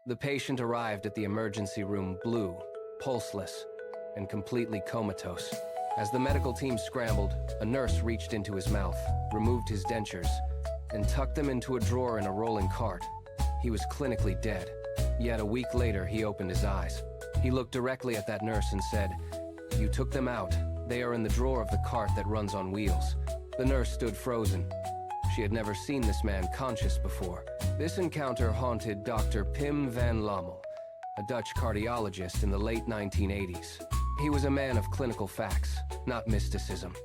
The patient arrived at the emergency room blue, pulseless, and completely comatose. As the medical team scrambled, a nurse reached into his mouth, removed his dentures, and tucked them into a drawer in a rolling cart. He was clinically dead. Yet a week later, he opened his eyes. He looked directly at that nurse and said, "You took them out. They are in the drawer of the cart that runs on wheels." The nurse stood frozen. She had never seen this man conscious before. This encounter haunted Dr. Pim van Lommel, a Dutch cardiologist in the late 1980s. He was a man of clinical facts, not mysticism.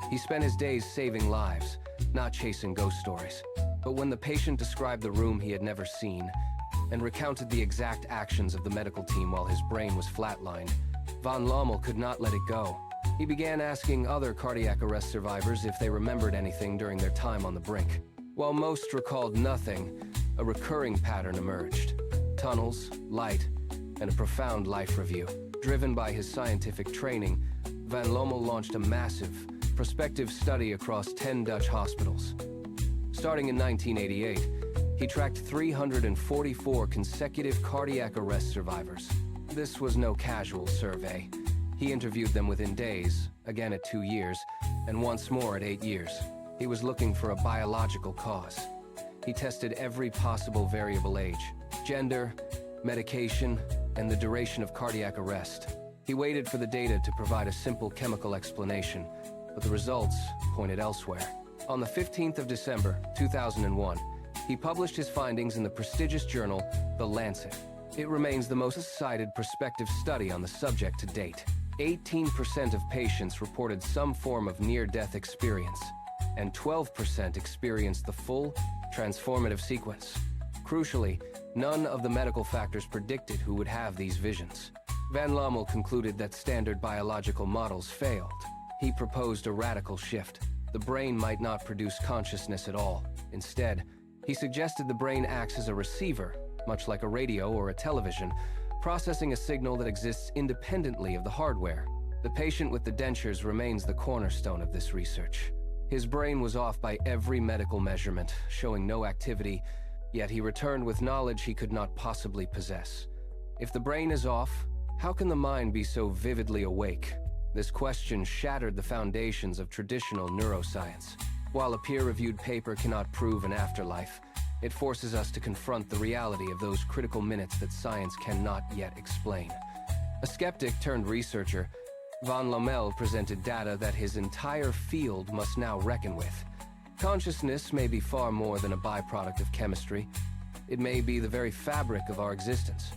He spent his days saving lives, not chasing ghost stories. But when the patient described the room he had never seen and recounted the exact actions of the medical team while his brain was flatlined, van Lommel could not let it go. He began asking other cardiac arrest survivors if they remembered anything during their time on the brink. While most recalled nothing, a recurring pattern emerged: tunnels, light, and a profound life review. Driven by his scientific training, van Lommel launched a massive, prospective study across 10 Dutch hospitals. Starting in 1988, he tracked 344 consecutive cardiac arrest survivors. This was no casual survey. He interviewed them within days, again at 2 years, and once more at 8 years. He was looking for a biological cause. He tested every possible variable: age, gender, medication, and the duration of cardiac arrest. He waited for the data to provide a simple chemical explanation, but the results pointed elsewhere. On the 15th of December, 2001, he published his findings in the prestigious journal, The Lancet. It remains the most cited prospective study on the subject to date. 18% of patients reported some form of near-death experience, and 12% experienced the full, transformative sequence. Crucially, none of the medical factors predicted who would have these visions. Van Lommel concluded that standard biological models failed. He proposed a radical shift. The brain might not produce consciousness at all. Instead, he suggested the brain acts as a receiver, much like a radio or a television, processing a signal that exists independently of the hardware. The patient with the dentures remains the cornerstone of this research. His brain was off by every medical measurement, showing no activity, yet he returned with knowledge he could not possibly possess. If the brain is off, how can the mind be so vividly awake? This question shattered the foundations of traditional neuroscience. While a peer-reviewed paper cannot prove an afterlife, it forces us to confront the reality of those critical minutes that science cannot yet explain. A skeptic turned researcher, van Lommel presented data that his entire field must now reckon with. Consciousness may be far more than a byproduct of chemistry. It may be the very fabric of our existence.